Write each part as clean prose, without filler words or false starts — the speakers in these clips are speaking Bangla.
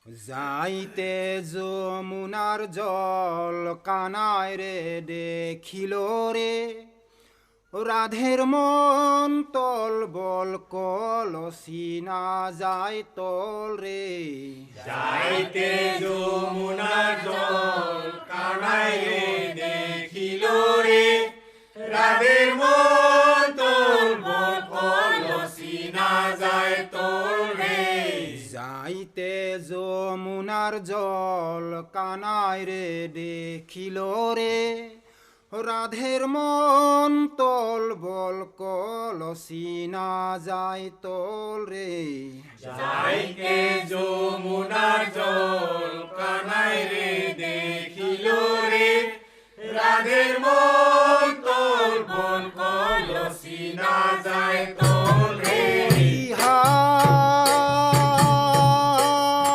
যাইতে যমুনার জল কানায় রে দেখিল রে রাধের মন তল বল কলসি না যায় তল রে যাইতে যমুনার জল কানায় রে দেখিল রে রাধের মন তল বল কলসি না যায় তল রে যাইতে যমুনার জল কানায় রে দেখিল রে রাধের মন তল বল কলসি না যায় তল রে যাইতে যমুনার জল কানায় রে দেখিল রে রাধের মন তল বল কলসি না যায় তল রে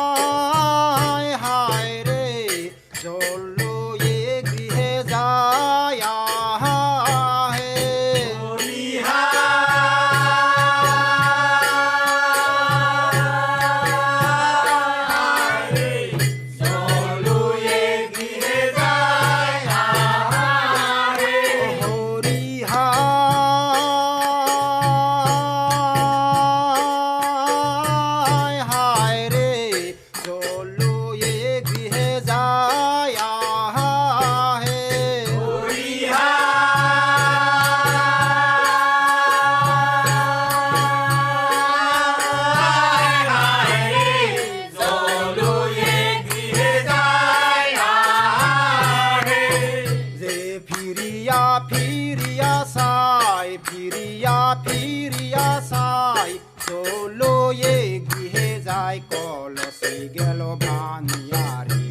হায় হায় রে চলো এ গৃহে যায় হে চলো এ গৃহে যায় রে হরি হায় হায় রে চলো এ গৃহে যায় হে যে ফিরিয়া ফিরিয়া ফিরিয়া সাই চলো এ গৃহে যায় কলসি গেল ভাঙিয়া রে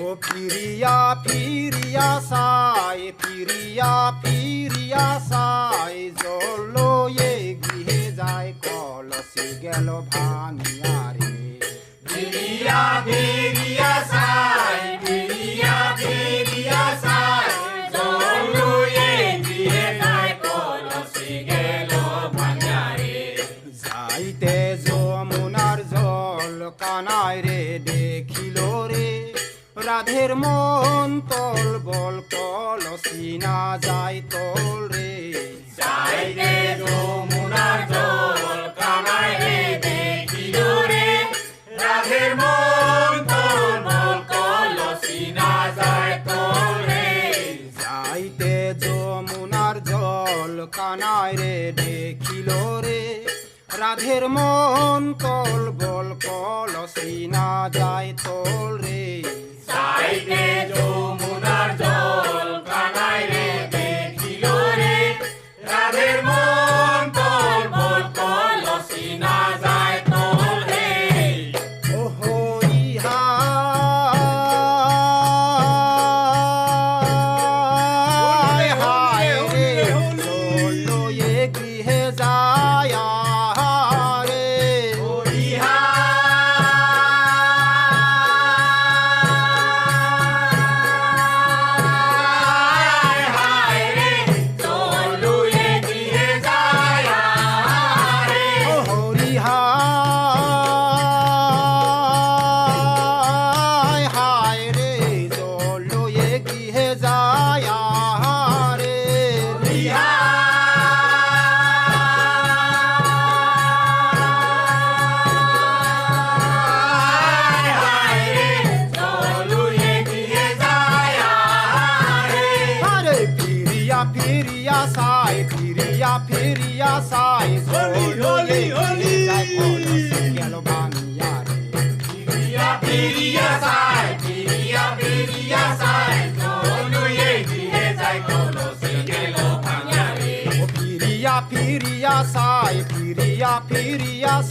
ও ফিরিয়া ফিরিয়া সাই চলো এ গৃহে যায় কলসি গেল ভাঙিয়া রে যাইতে যমুনার জল কানায় রে দেখিল রে রাধের মন তল বল কলসি না যায় তল রে যাইতে যমুনার জল কানায় রে দেখিল রে রাধের মন তল বল কলসি না যায় তল রে যমুনার জল কানায় রে দেখিল রে রাধের মন তল বল কলসি না যায় তল রে ও হরি হায় হায় রে চলো এ গৃহে যায় রে ও হরি হায় হায় রে চলো এ গৃহে যায় রে আরে ফিরিয়া ফিরিয়া সাই চলো এ গৃহে যায় কলসি গেল ভাঙিয়া রে ও ফিরিয়া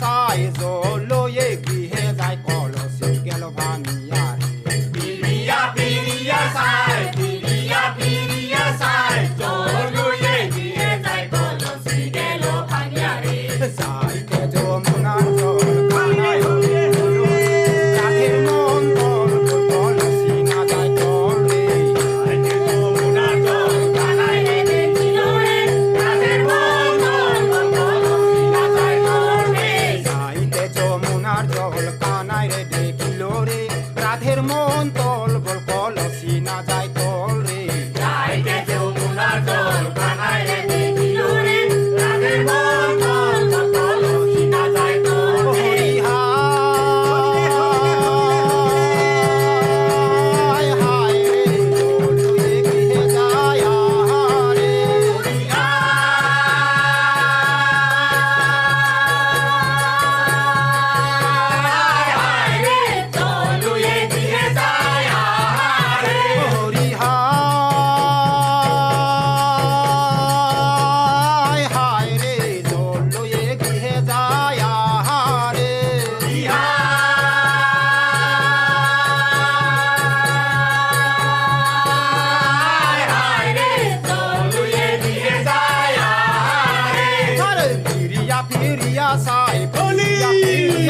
সাই চলো এ গৃহে যায় কলসি গেল ভাঙিয়া রে যাইতে যমুনার জল কানায় রে রাধের মন তল কলসি না যায় তল রে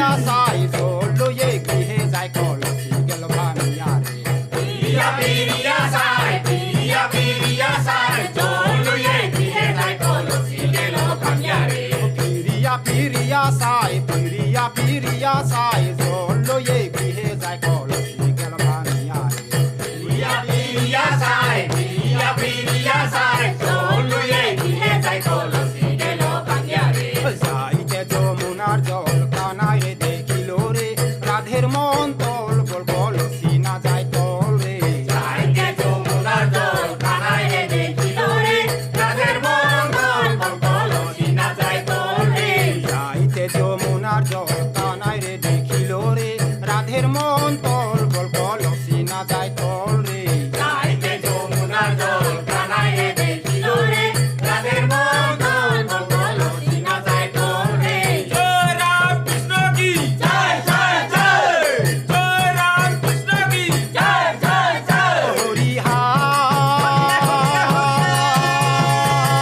পিরিয়া সাই জলয়ে গৃহে যায় কলসি গেল ভাঙিয়া রে পিরিয়া পিরিয়া সাই পিরিয়া পিরিয়া সাই জলয়ে গৃহে যায় কলসি গেল ভাঙিয়া রে পিরিয়া পিরিয়া সাই পিরিয়া পিরিয়া সাই জলয়ে গৃহে যায় কলসি গেল ভাঙিয়া রে পিরিয়া পিরিয়া সাই পিরিয়া পিরিয়া সাই জলয়ে গৃহে যায় কলসি গেল ভাঙিয়া রে যাইতে যমুনার জল কানায় দেখিল রে রাধের মন তল বল কলসি না যায় তল রে যাইতে যমুনার জল কানায় দেখিল রে রাধের মন তল বল কলসি না যায় তল রে যাইতে যমুনার জল কানায় রে দেখিল রে রাধের মন তল বল কলসি না যায় তল রে যাইতে যমুনার জল কানায় দেখিল রে রাধের মন তল বল কলসি না যায় তল রে জয় রাম কৃষ্ণ কি জয় জয় জয় জয় রাম কৃষ্ণ কি জয় জয় জয় হরি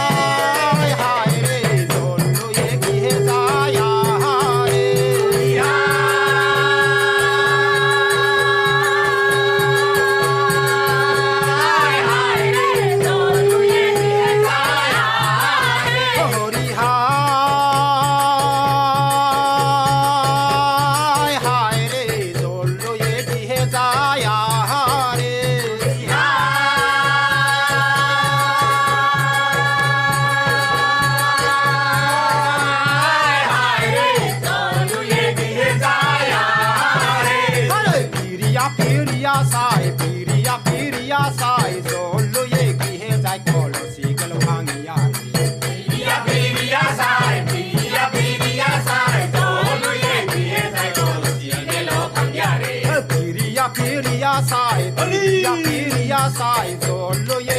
হায় হায় রে জল লয়ে গৃহে যায় রে হায় হায় রে জল লয়ে গৃহে যায় রে হরি হায় হায় রে জল লয়ে গৃহে যায় রে হায় হায় রে জল লয়ে গৃহে যায় রে আরে পিরিয়া পিরিয়া সাই পিরিয়া পিরিয়া সাই জল লয়ে গৃহে যায় কলসি গেল ভাঙিয়া রে পিরিয়া পিরিয়া সাই পিরিয়া পিরিয়া সাই জলয়ে গৃহে যায় কলসি গেল ভাঙিয়া রে পিরিয়া পিরিয়া সাই পিরিয়া পিরিয়া সাই জল লয়ে